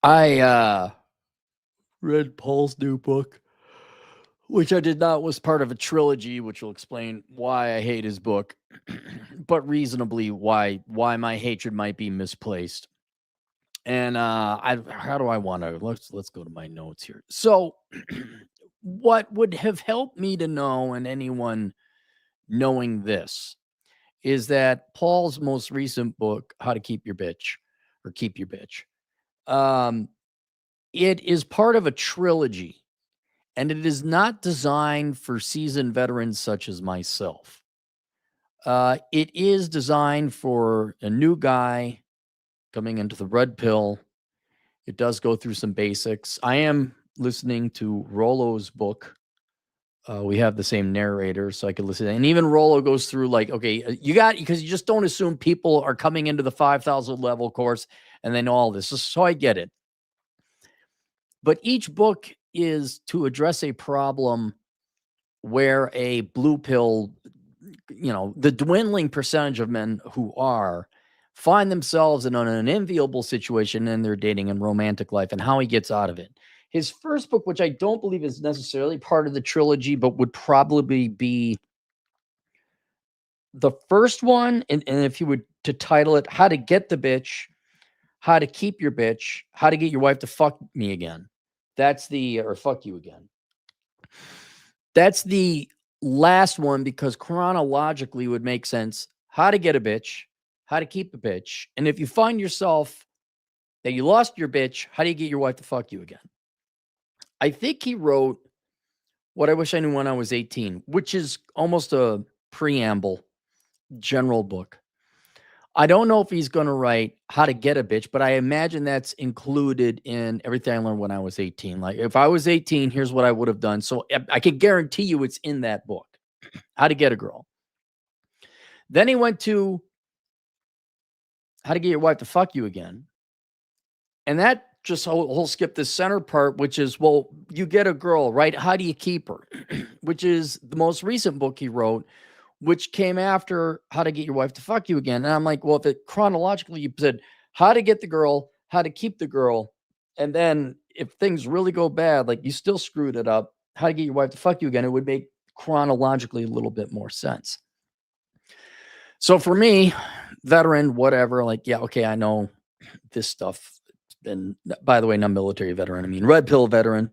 I read Paul's new book, which I did not was part of a trilogy, which will explain why I hate his book, but reasonably why my hatred might be misplaced. And I how do I want to let's go to my notes here. So what would have helped me to know, and anyone knowing this, is that Paul's most recent book, How to Keep Your Bitch or Keep Your Bitch, um, it is part of a trilogy, and it is not designed for seasoned veterans such as myself. It is designed for a new guy coming into the red pill. It does go through some basics. I am listening to Rollo's book. We have the same narrator, so I could listen. And even Rollo goes through like, okay, because you just don't assume people are coming into the 5,000 level course and they know all this. So I get it. But each book is to address a problem where a blue pill, the dwindling percentage of men who find themselves in an unenviable situation in their dating and romantic life and how he gets out of it. His first book, which I don't believe is necessarily part of the trilogy, but would probably be the first one, and if you would to title it How to Get the Bitch, How to Keep Your Bitch, How to Get Your Wife to Fuck Me Again. Or fuck you again. That's the last one, because chronologically it would make sense. How to get a bitch, how to keep a bitch. And if you find yourself that you lost your bitch, how do you get your wife to fuck you again? I think he wrote What I Wish I Knew When I Was 18, which is almost a preamble general book. I don't know if he's going to write How to Get a Bitch, but I imagine that's included in Everything I Learned When I Was 18. Like, if I was 18, here's what I would have done. So I can guarantee you it's in that book, How to Get a Girl. Then he went to How to Get Your Wife to Fuck You Again. And that just he'll skip the center part, which is, well, you get a girl, right? How do you keep her? Which is the most recent book he wrote, which came after How to Get Your Wife to Fuck You Again. And I'm like, well, if it chronologically you said how to get the girl, how to keep the girl, and then if things really go bad, like you still screwed it up, how to get your wife to fuck you again, it would make chronologically a little bit more sense. So for me, veteran, whatever, like, yeah, okay, I know this stuff. And by the way, not military veteran, I mean red pill veteran.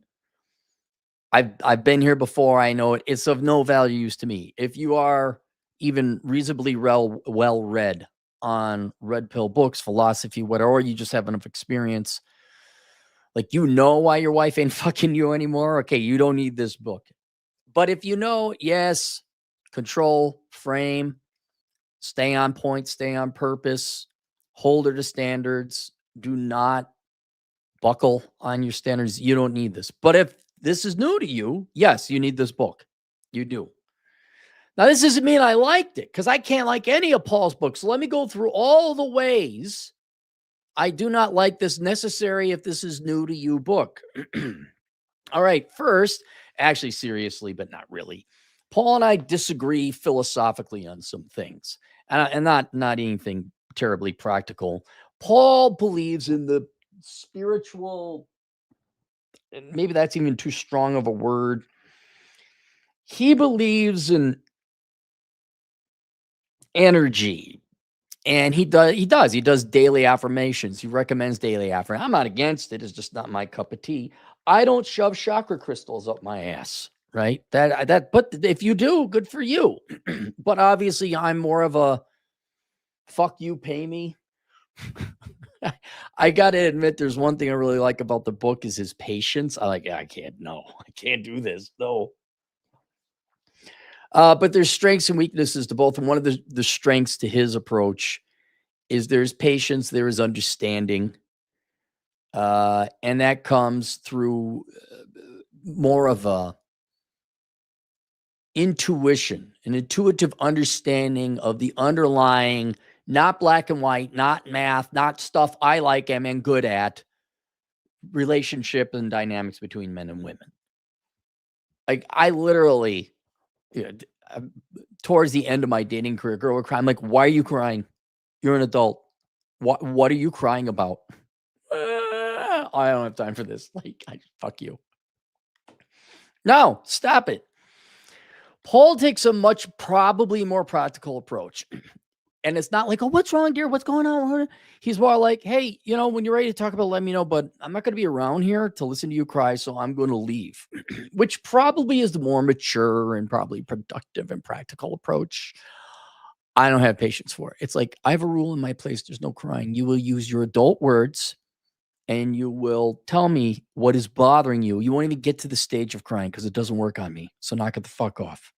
I've been here before. I know it. It's of no value use to me. If you are even reasonably well read on red pill books, philosophy, whatever, or you just have enough experience, like you know why your wife ain't fucking you anymore, okay, you don't need this book. But if you know, yes, control, frame, stay on point, stay on purpose, hold her to standards, do not buckle on your standards, you don't need this. But if this is new to you, yes, you need this book. You do. Now, this doesn't mean I liked it, because I can't like any of Paul's books. So let me go through all the ways I do not like this necessary if this is new to you book. All right. First, actually, seriously, but not really. Paul and I disagree philosophically on some things, and not anything terribly practical. Paul believes in the spiritual, and maybe that's even too strong of a word. He believes in energy, and he does daily affirmations. He recommends daily affirmations. I'm not against it. It's just not my cup of tea. I don't shove chakra crystals up my ass, right? But if you do, good for you. But obviously I'm more of a fuck you, pay me. I got to admit, there's one thing I really like about the book is his patience. I can't do this. No. But there's strengths and weaknesses to both. And one of the strengths to his approach is there's patience, there is understanding. And that comes through more of a intuition, an intuitive understanding of the underlying, not black and white, not math, not stuff I like and good at, relationship and dynamics between men and women. Like, I literally, towards the end of my dating career, girl would cry. I'm like, why are you crying? You're an adult. What are you crying about? I don't have time for this. Like, fuck you. No, stop it. Paul takes a much probably more practical approach. And it's not like, oh, what's wrong, dear? What's going on? He's more like, hey, when you're ready to talk about it, let me know, but I'm not going to be around here to listen to you cry, so I'm going to leave, which probably is the more mature and probably productive and practical approach. I don't have patience for it. It's like, I have a rule in my place. There's no crying. You will use your adult words and you will tell me what is bothering you. You won't even get to the stage of crying because it doesn't work on me. So knock it the fuck off.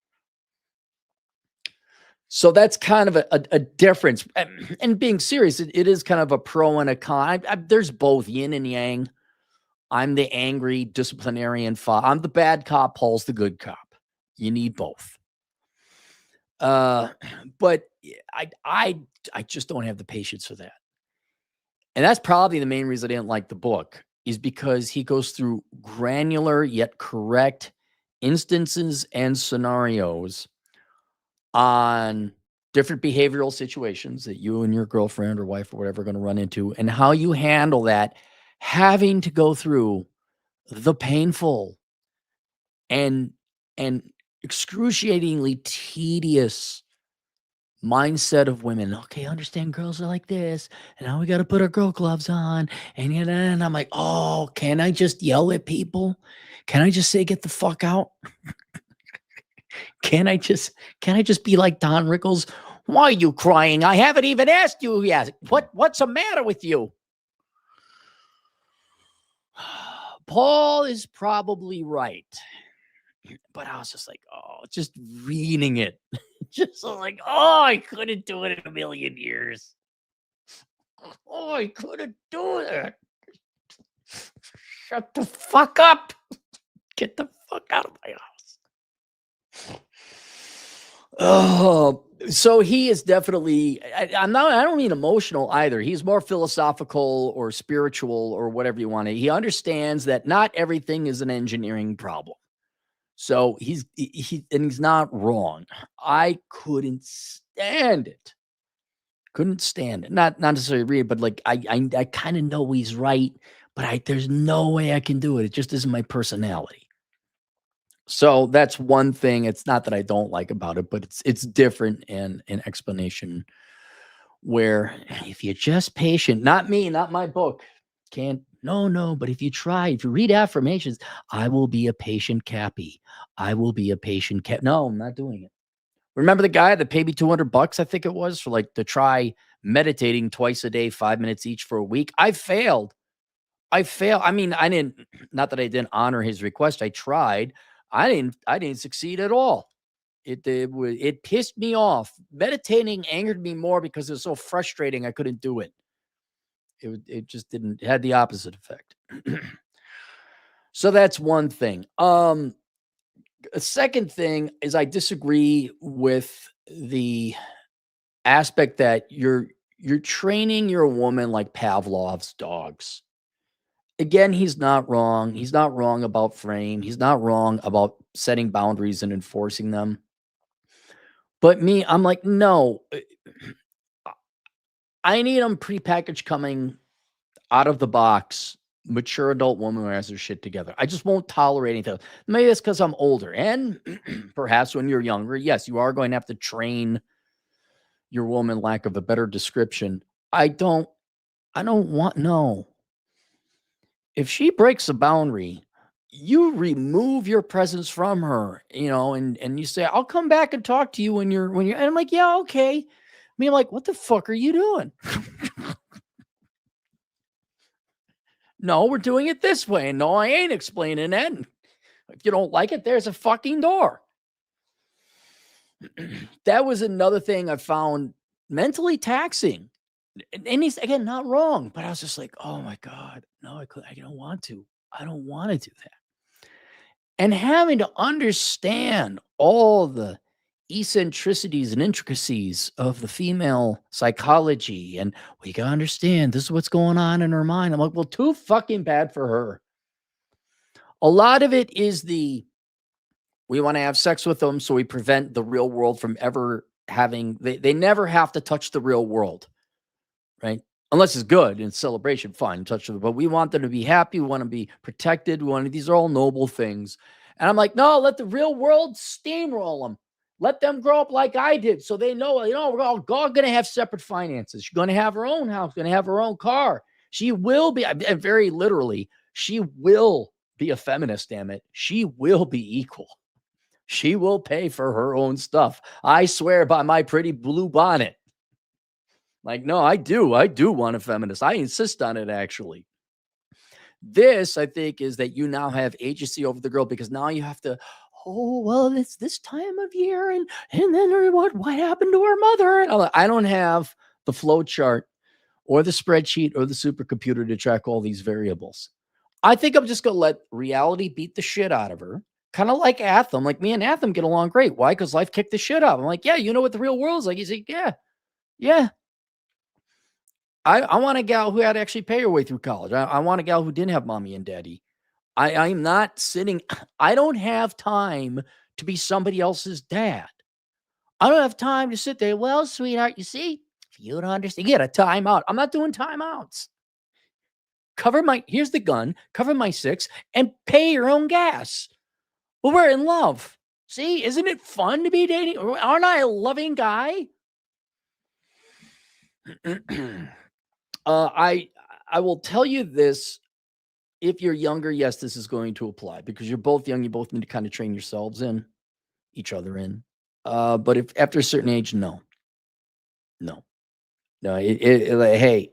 So that's kind of a difference. And being serious, it is kind of a pro and a con. There's both yin and yang. I'm the angry disciplinarian. I'm the bad cop. Paul's the good cop. You need both. But I just don't have the patience for that. And that's probably the main reason I didn't like the book, is because he goes through granular yet correct instances and scenarios on different behavioral situations that you and your girlfriend or wife or whatever are going to run into, and how you handle that, having to go through the painful and excruciatingly tedious mindset of women. Okay, I understand girls are like this, and now we got to put our girl gloves on. And I'm like, oh, can I just yell at people? Can I just say, get the fuck out? Can I just be like Don Rickles? Why are you crying? I haven't even asked you yet. What's the matter with you? Paul is probably right. But I was just like, oh, just reading it. Just like, oh, I couldn't do it in a million years. Oh, I couldn't do it. Shut the fuck up. Get the fuck out of my house. Oh, so he is definitely, I don't mean emotional either. He's more philosophical or spiritual or whatever you want to. He understands that not everything is an engineering problem. So he's not wrong. I couldn't stand it. Couldn't stand it. Not necessarily read, but like I kind of know he's right, but there's no way I can do it. It just isn't my personality. So that's one thing. It's not that I don't like about it, but it's different in an explanation where if you're just patient, not me, not my book, no, but if you read affirmations, I will be a patient Cappy. I will be a patient Cap. No, I'm not doing it. Remember the guy that paid me $200, I think it was, for to try meditating twice a day, 5 minutes each for a week? I failed. I mean, I didn't, not that I didn't honor his request. I tried. I didn't succeed at all. It pissed me off. Meditating angered me more because it was so frustrating. I couldn't do it. It just didn't, it had the opposite effect. So that's one thing. A second thing is I disagree with the aspect that you're training your woman like Pavlov's dogs. Again, he's not wrong. He's not wrong about frame. He's not wrong about setting boundaries and enforcing them. But me, I'm like, no, I need them prepackaged coming out of the box, mature adult woman who has her shit together. I just won't tolerate anything. Maybe it's because I'm older. And perhaps when you're younger, yes, you are going to have to train your woman, lack of a better description. I don't want, no. If she breaks a boundary, you remove your presence from her, and you say, I'll come back and talk to you when you're, and I'm like, yeah, okay. I mean, I'm like, what the fuck are you doing? No, we're doing it this way. And no, I ain't explaining that. And if you don't like it, there's a fucking door. That was another thing I found mentally taxing. And he's, again, not wrong, but I was just like, oh my God, no, I don't want to. I don't want to do that. And having to understand all the eccentricities and intricacies of the female psychology, and we can understand this is what's going on in her mind. I'm like, well, too fucking bad for her. A lot of it is we want to have sex with them, so we prevent the real world from ever having, they never have to touch the real world, right? Unless it's good and celebration, fine, touch them. But we want them to be happy. We want to be protected. These are all noble things. And I'm like, no, let the real world steamroll them. Let them grow up like I did, so they know, we're all going to have separate finances. She's going to have her own house, going to have her own car. She will be, very literally, she will be a feminist, damn it. She will be equal. She will pay for her own stuff. I swear by my pretty blue bonnet. Like, no, I do want a feminist. I insist on it, actually. This, I think, is that you now have agency over the girl, because now you have to, oh, well, it's this time of year, and then what happened to her mother? And I don't have the flow chart or the spreadsheet or the supercomputer to track all these variables. I think I'm just going to let reality beat the shit out of her. Kind of like Atham. Like, me and Atham get along great. Why? Because life kicked the shit out. I'm like, yeah, you know what the real world's like? He's like, yeah. I want a gal who had to actually pay her way through college. I want a gal who didn't have mommy and daddy. I'm not sitting, I don't have time to be somebody else's dad. I don't have time to sit there. Well, sweetheart, you see, if you don't understand, you get a timeout. I'm not doing timeouts. Here's the gun, cover my 6 and pay your own gas. Well, we're in love. See, isn't it fun to be dating? Aren't I a loving guy? I will tell you this. If you're younger, yes, this is going to apply, because you're both young. You both need to kind of train yourselves in, each other in. But if after a certain age, no. Hey,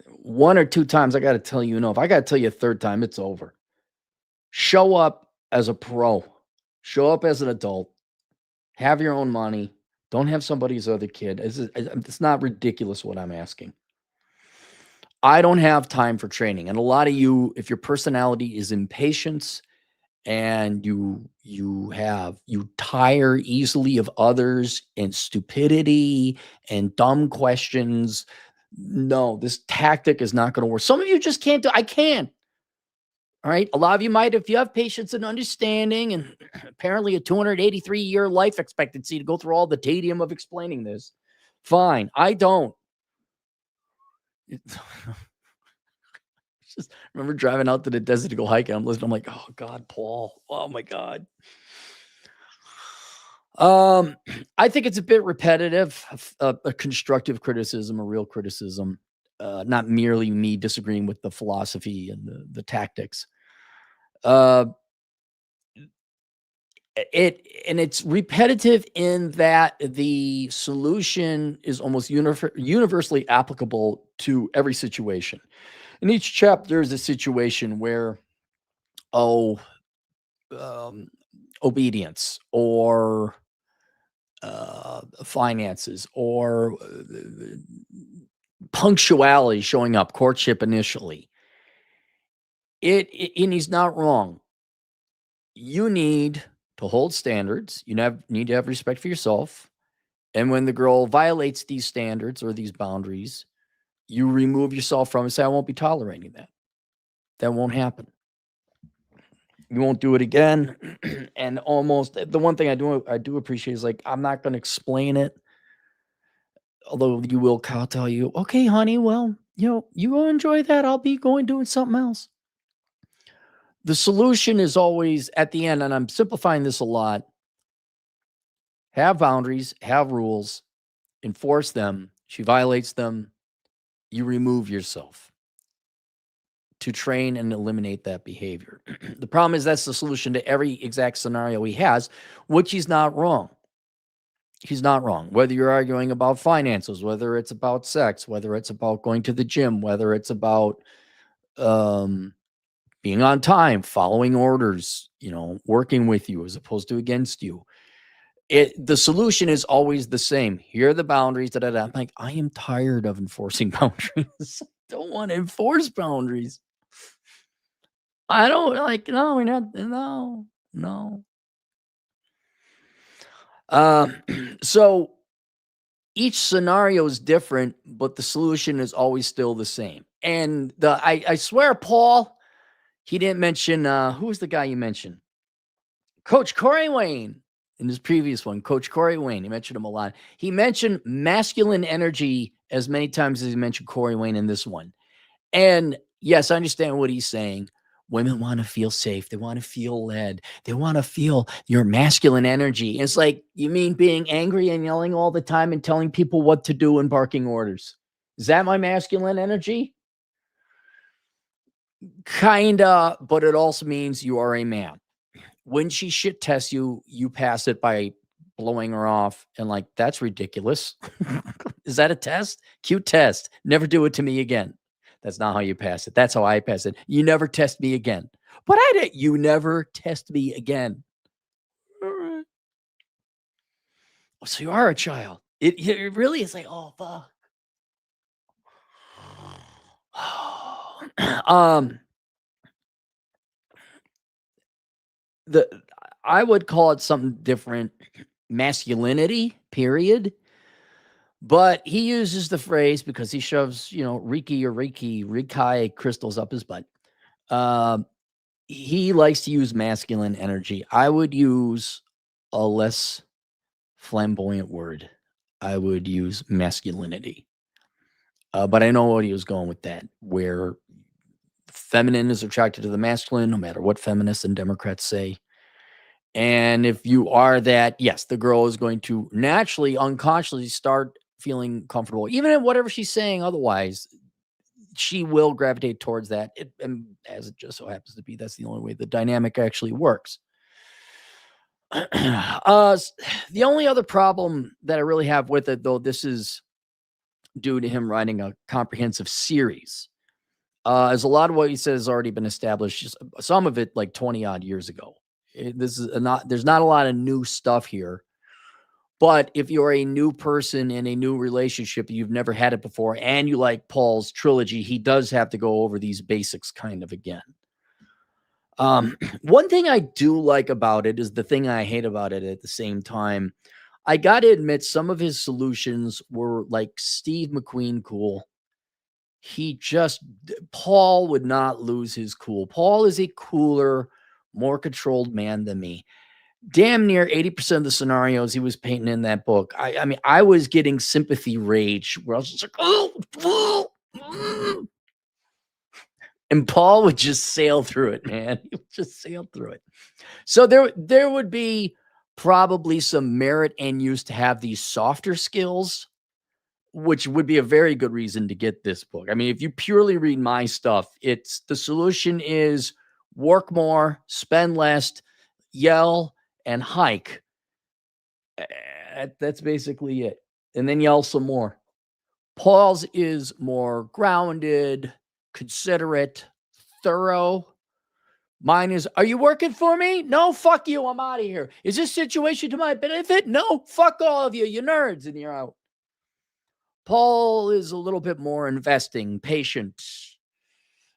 one or two times, I got to tell you no. If I got to tell you a third time, it's over. Show up as a pro. Show up as an adult. Have your own money. Don't have somebody's other kid. It's not ridiculous what I'm asking. I don't have time for training. And a lot of you, if your personality is impatience and you tire easily of others and stupidity and dumb questions, no, this tactic is not going to work. Some of you just can't do. I can. All right. A lot of you might, if you have patience and understanding, and apparently a 283-year life expectancy to go through all the tedium of explaining this. Fine. I don't. Just remember driving out to the desert to go hiking. I'm listening. I'm like, oh God, Paul. Oh my God. I think it's a bit repetitive, a constructive criticism, a real criticism, not merely me disagreeing with the philosophy and the tactics. It's repetitive in that the solution is almost universally applicable to every situation. In each chapter is a situation where, obedience or finances or punctuality, showing up, courtship initially. And he's not wrong. You need to hold standards. You need to have respect for yourself. And when the girl violates these standards or these boundaries, you remove yourself from it and say, I won't be tolerating that. That won't happen. You won't do it again. And almost the one thing I do appreciate is, like, I'm not going to explain it. Although you will tell you, okay, honey, well, you will enjoy that. I'll be going doing something else. The solution is always at the end, and I'm simplifying this a lot. Have boundaries, have rules, enforce them. She violates them. You remove yourself to train and eliminate that behavior. The problem is that's the solution to every exact scenario he has, which he's not wrong. He's not wrong. Whether you're arguing about finances, whether it's about sex, whether it's about going to the gym, whether it's about being on time, following orders, working with you as opposed to against you. The solution is always the same. Here are the boundaries. I'm like, I am tired of enforcing boundaries. I don't want to enforce boundaries. I don't like, no, we're not, no. So each scenario is different, but the solution is always still the same. And I swear, Paul, he didn't mention, who was the guy you mentioned? Coach Corey Wayne. in his previous one, Coach Corey Wayne. He mentioned him a lot. He mentioned masculine energy as many times as he mentioned Corey Wayne in this one. And yes, I understand what he's saying. Women want to feel safe. They want to feel led. They want to feel your masculine energy. It's like, you mean being angry and yelling all the time and telling people what to do and barking orders? Is that my masculine energy? Kinda, but it also means you are a man. When she shit tests you, you pass it by blowing her off and like, that's ridiculous. Is that a test? Cute test. Never do it to me again. That's not how you pass it. That's how I pass it. You never test me again. But I did. You never test me again. So you are a child. It really is like, oh fuck. The I would call it something different. Masculinity, period. But he uses the phrase because he shoves, Reiki crystals up his butt. Um, he likes to use masculine energy. I would use a less flamboyant word. I would use masculinity. But I know what he was going with that, where feminine is attracted to the masculine, no matter what feminists and Democrats say. And if you are that, yes, the girl is going to naturally, unconsciously start feeling comfortable, even in whatever she's saying. Otherwise, she will gravitate towards that. And as it just so happens to be, that's the only way the dynamic actually works. The only other problem that I really have with it, though, this is due to him writing a comprehensive series. As a lot of what he says has already been established, just some of it like 20 odd years ago. There's not a lot of new stuff here. But if you're a new person in a new relationship, you've never had it before, and you like Paul's trilogy, he does have to go over these basics kind of again. One thing I do like about it is the thing I hate about it at the same time. I got to admit, some of his solutions were like Steve McQueen cool. Paul would not lose his cool. Paul is a cooler, more controlled man than me. Damn near 80% of the scenarios he was painting in that book. I mean, I was getting sympathy rage where I was just like, oh. And Paul would just sail through it, man. He would just sail through it. So there would be probably some merit and use to have these softer skills, which would be a very good reason to get this book. I mean, if you purely read my stuff, it's the solution is work more, spend less, yell, and hike. That's basically it. And then yell some more. Paul's is more grounded, considerate, thorough. Mine is, are you working for me? No, fuck you. I'm out of here. Is this situation to my benefit? No, fuck all of you. You nerds. And you're out. Paul is a little bit more investing, patient.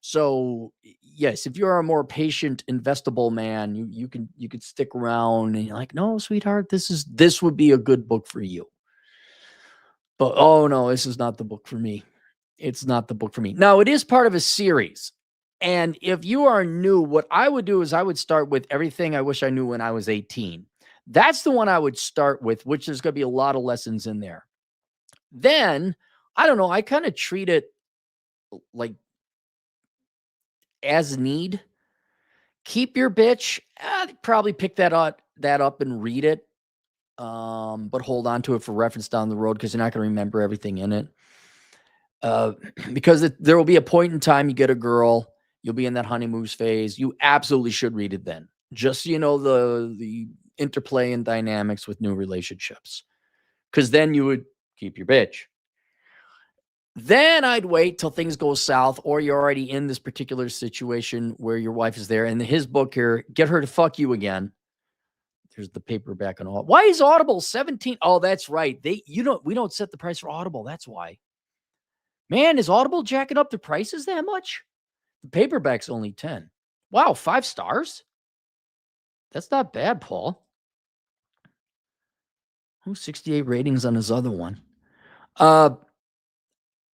So yes, if you're a more patient, investable man, you could stick around and you're like, no, sweetheart, this would be a good book for you. But oh no, this is not the book for me. It's not the book for me. Now, it is part of a series. And if you are new, what I would do is I would start with Everything I Wish I Knew When I Was 18. That's the one I would start with, which there's going to be a lot of lessons in there. Then, I don't know, I kind of treat it like as need. Keep your bitch. I'd probably pick that up and read it. But hold on to it for reference down the road because you're not going to remember everything in it. Because there will be a point in time you get a girl, you'll be in that honeymoon phase. You absolutely should read it then. Just so you know the interplay and dynamics with new relationships. Because then you would keep your bitch. Then I'd wait till things go south, or you're already in this particular situation where your wife is there. And his book here, Get Her to Fuck You Again. There's the paperback and all. Why is Audible 17? Oh, that's right. We don't set the price for Audible. That's why. Man, is Audible jacking up the prices that much? The paperback's only 10. Wow, 5 stars? That's not bad, Paul. 68 ratings on his other one.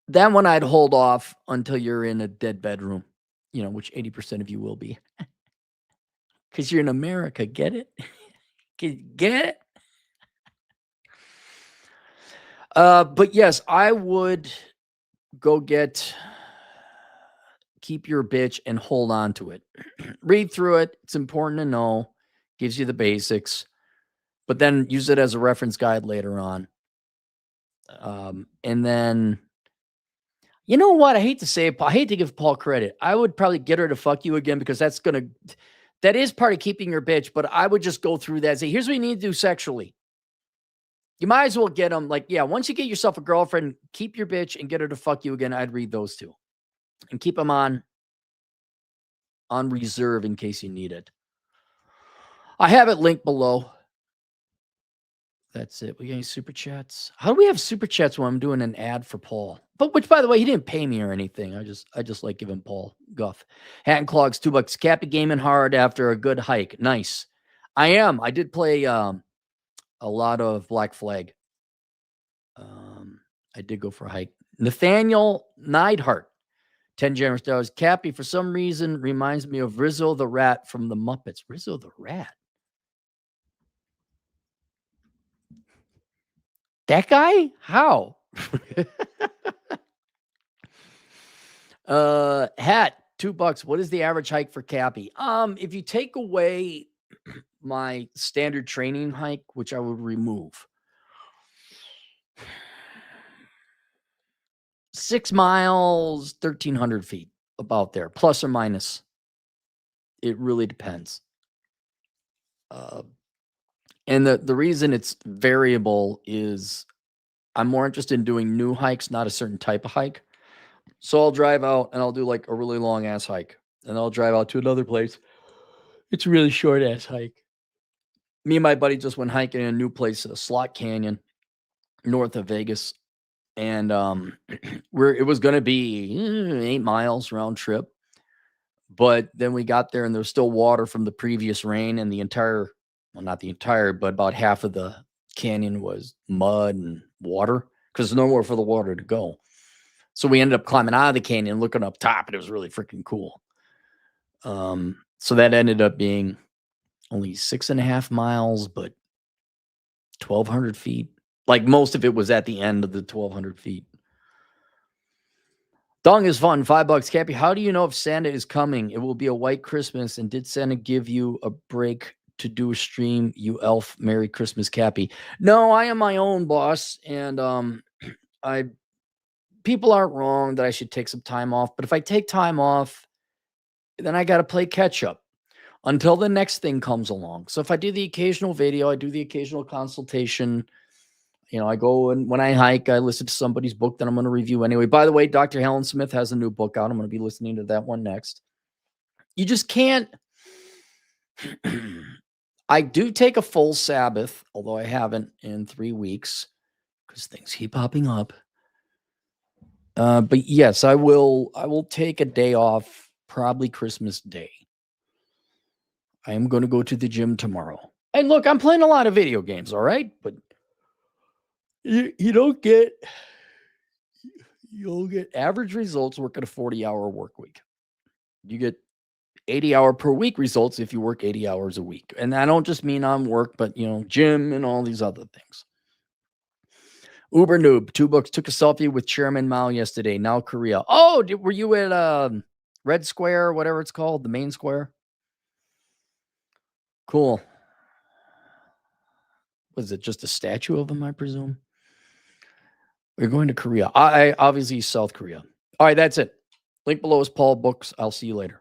That one I'd hold off until you're in a dead bedroom, which 80% of you will be. Because you're in America, get it? Get it? But yes, I would go keep your bitch and hold on to it. Read through it. It's important to know. Gives you the basics, but then use it as a reference guide later on. And then, you know what? I hate to say it, I hate to give Paul credit. I would probably get her to fuck you again because that is part of keeping your bitch, but I would just go through that and say, here's what you need to do sexually. You might as well get them once you get yourself a girlfriend, keep your bitch and get her to fuck you again. I'd read those two and keep them on reserve in case you need it. I have it linked below. That's it. We got any super chats? How do we have super chats when I'm doing an ad for Paul? But which, by the way, he didn't pay me or anything. I just like giving Paul guff. Hat and Clogs, $2. Cappy gaming hard after a good hike. Nice. I am. I did play a lot of Black Flag. I did go for a hike. Nathaniel Neidhart, 10 generous dollars. Cappy, for some reason, reminds me of Rizzo the Rat from the Muppets. Rizzo the Rat. That guy? How? Hat, $2. What is the average hike for Cappy? If you take away my standard training hike, which I would remove, 6 miles, 1,300 feet, about there, plus or minus. It really depends. And the reason it's variable is I'm more interested in doing new hikes, not a certain type of hike. So I'll drive out and I'll do like a really long ass hike. And I'll drive out to another place. It's a really short ass hike. Me and my buddy just went hiking in a new place, a Slot Canyon, north of Vegas. And it was going to be 8 miles round trip. But then we got there and there's still water from the previous rain, and not the entire, but about half of the canyon was mud and water because there's nowhere for the water to go. So we ended up climbing out of the canyon, looking up top, and it was really freaking cool. So that ended up being only 6.5 miles, but 1,200 feet. Like most of it was at the end of the 1,200 feet. Dong is fun. $5. Cappy, how do you know if Santa is coming? It will be a white Christmas. And did Santa give you a break to do a stream? You elf. Merry Christmas, Cappy. No, I am my own boss. And people aren't wrong that I should take some time off. But if I take time off, then I got to play catch up until the next thing comes along. So if I do the occasional video, I do the occasional consultation. I go and when I hike, I listen to somebody's book that I'm going to review anyway. By the way, Dr. Helen Smith has a new book out. I'm going to be listening to that one next. You just can't. I do take a full Sabbath, although I haven't in 3 weeks because things keep popping up. But yes, I will take a day off, probably Christmas Day. I am going to go to the gym tomorrow. And look, I'm playing a lot of video games, all right? But you'll get average results working a 40-hour work week. You get 80-hour per week results if you work 80 hours a week. And I don't just mean on work, but gym and all these other things. Uber Noob, $2. Took a selfie with Chairman Mao yesterday. Now Korea. Oh, were you at Red Square, whatever it's called, the main square? Cool. Was it just a statue of him, I presume? We're going to Korea. I obviously South Korea. All right, that's it. Link below is Paul Books. I'll see you later.